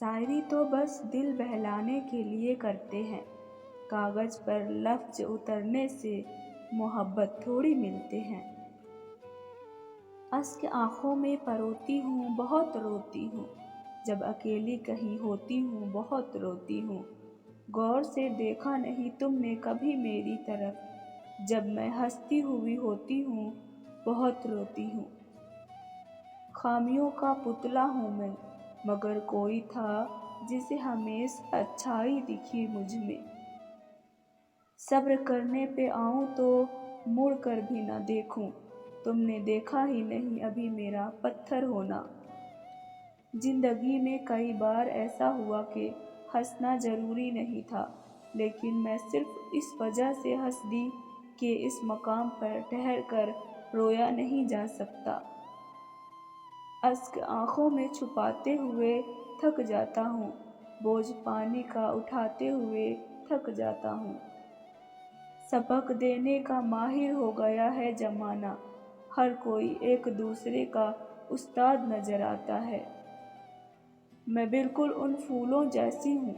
शायरी तो बस दिल बहलाने के लिए करते हैं। कागज पर लफ्ज उतरने से मोहब्बत थोड़ी मिलते हैं। अश्क आँखों में परोती हूँ, बहुत रोती हूँ। जब अकेली कहीं होती हूँ, बहुत रोती हूँ। गौर से देखा नहीं तुमने कभी मेरी तरफ। जब मैं हंसती हुई होती हूँ, बहुत रोती हूँ। खामियों का पुतला हूँ मैं, मगर कोई था जिसे हमेशा अच्छाई दिखी मुझ में। सब्र करने पे आऊँ तो मुड़ कर भी न देखूं। तुमने देखा ही नहीं अभी मेरा पत्थर होना। जिंदगी में कई बार ऐसा हुआ कि हंसना जरूरी नहीं था, लेकिन मैं सिर्फ इस वजह से हंस दी कि इस मकाम पर ठहर कर रोया नहीं जा सकता। अश्क आँखों में छुपाते हुए थक जाता हूँ, बोझ पानी का उठाते हुए थक जाता हूँ। सबक देने का माहिर हो गया है जमाना, हर कोई एक दूसरे का उस्ताद नजर आता है। मैं बिल्कुल उन फूलों जैसी हूँ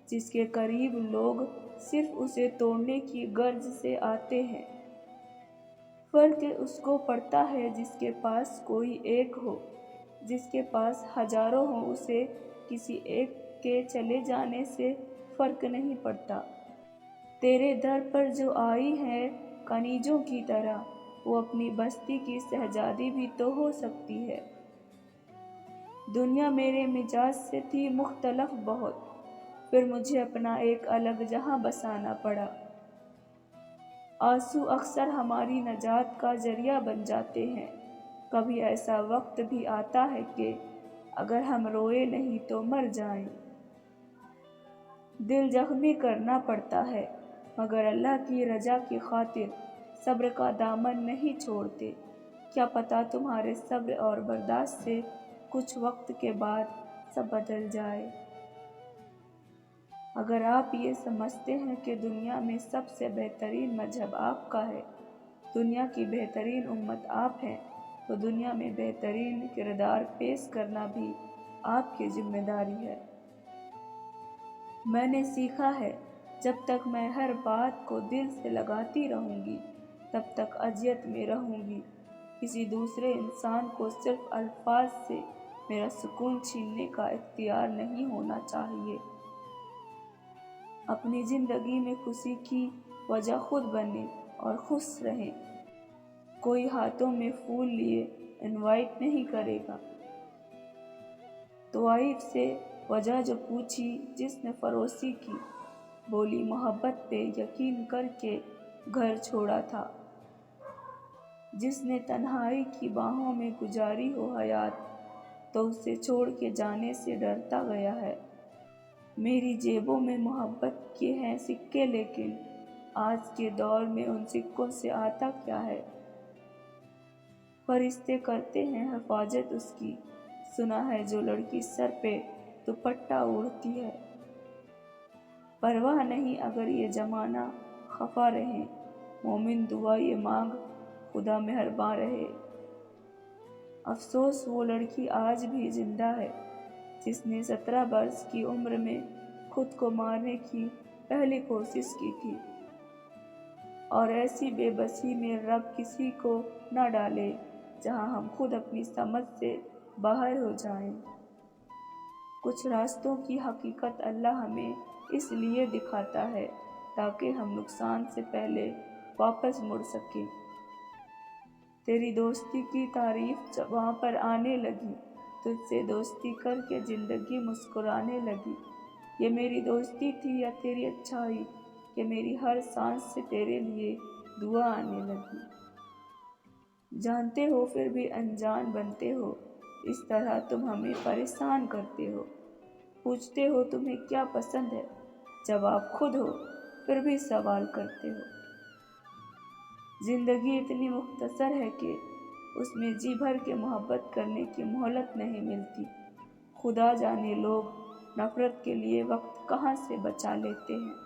जिसके करीब लोग सिर्फ उसे तोड़ने की गर्ज से आते हैं। फर्क उसको पड़ता है जिसके पास कोई एक हो, जिसके पास हजारों हो उसे किसी एक के चले जाने से फर्क नहीं पड़ता। तेरे दर पर जो आई है कनीजों की तरह, वो अपनी बस्ती की शहजादी भी तो हो सकती है। दुनिया मेरे मिजाज से थी मुख्तलफ बहुत, फिर मुझे अपना एक अलग जहां बसाना पड़ा। आंसू अक्सर हमारी नजात का जरिया बन जाते हैं। कभी ऐसा वक्त भी आता है कि अगर हम रोए नहीं तो मर जाएं। दिल जख्मी करना पड़ता है, मगर अल्लाह की रजा की खातिर सब्र का दामन नहीं छोड़ते। क्या पता तुम्हारे सब्र और बर्दाश्त से कुछ वक्त के बाद सब बदल जाए। अगर आप ये समझते हैं कि दुनिया में सबसे बेहतरीन मजहब आपका है, दुनिया की बेहतरीन उम्मत आप हैं, तो दुनिया में बेहतरीन किरदार पेश करना भी आपकी जिम्मेदारी है। मैंने सीखा है, जब तक मैं हर बात को दिल से लगाती रहूंगी, तब तक अजियत में रहूंगी। किसी दूसरे इंसान को सिर्फ अल्फाज से मेरा सुकून छीनने का इख्तियार नहीं होना चाहिए। अपनी जिंदगी में खुशी की वजह खुद बने और खुश रहें। कोई हाथों में फूल लिए इनवाइट नहीं करेगा। तो वाइफ से वजह जो पूछी जिसने फरोसी की, बोली मोहब्बत पे यकीन करके घर छोड़ा था। जिसने तन्हाई की बाहों में गुजारी हो हयात, तो उसे छोड़ के जाने से डरता गया है। मेरी जेबों में मोहब्बत के हैं सिक्के, लेकिन आज के दौर में उन सिक्कों से आता क्या है। फरिश्ते करते हैं हिफाजत उसकी, सुना है जो लड़की सर पे दुपट्टा ओढ़ती है। परवाह नहीं अगर ये जमाना खफा रहे, मोमिन दुआ ये मांग खुदा मेहरबान रहे। अफसोस वो लड़की आज भी जिंदा है जिसने 17 वर्ष की उम्र में खुद को मारने की पहली कोशिश की थी। और ऐसी बेबसी में रब किसी को न डाले जहां हम खुद अपनी समझ से बाहर हो जाएं। कुछ रास्तों की हकीकत अल्लाह हमें इसलिए दिखाता है ताकि हम नुकसान से पहले वापस मुड़ सकें। तेरी दोस्ती की तारीफ जब वहाँ पर आने लगी, तुझसे दोस्ती करके जिंदगी मुस्कुराने लगी। ये मेरी दोस्ती थी या तेरी अच्छाई, कि मेरी हर सांस से तेरे लिए दुआ आने लगी। जानते हो फिर भी अनजान बनते हो, इस तरह तुम हमें परेशान करते हो। पूछते हो तुम्हें क्या पसंद है, जवाब खुद हो फिर भी सवाल करते हो। जिंदगी इतनी मुख्तसर है कि उसमें जी भर के मोहब्बत करने की मोहलत नहीं मिलती। खुदा जाने लोग नफरत के लिए वक्त कहाँ से बचा लेते हैं।